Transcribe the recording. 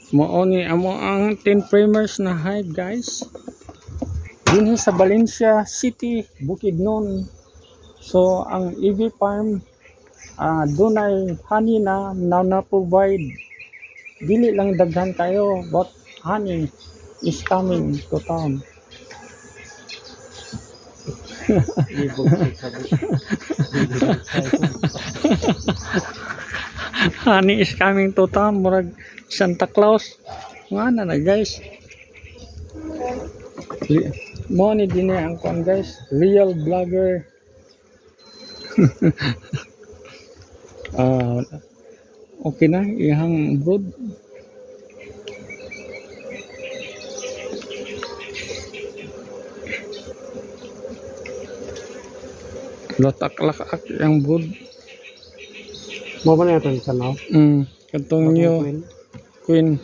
Mao ni amo ang 10 primers na hide guys. Dinhi sa Valencia City, Bukidnon. So ang EV farm dunay honey na provide. Dili lang daghan kayo, but honey is coming to town. Honey is coming to town, murag Santa Claus. Nga na guys. Mo ni din ang kon guys, real vlogger. Okay na ihang brood. Latak-lakak yang brood. Mo ba na ito sa now? Katong new queen.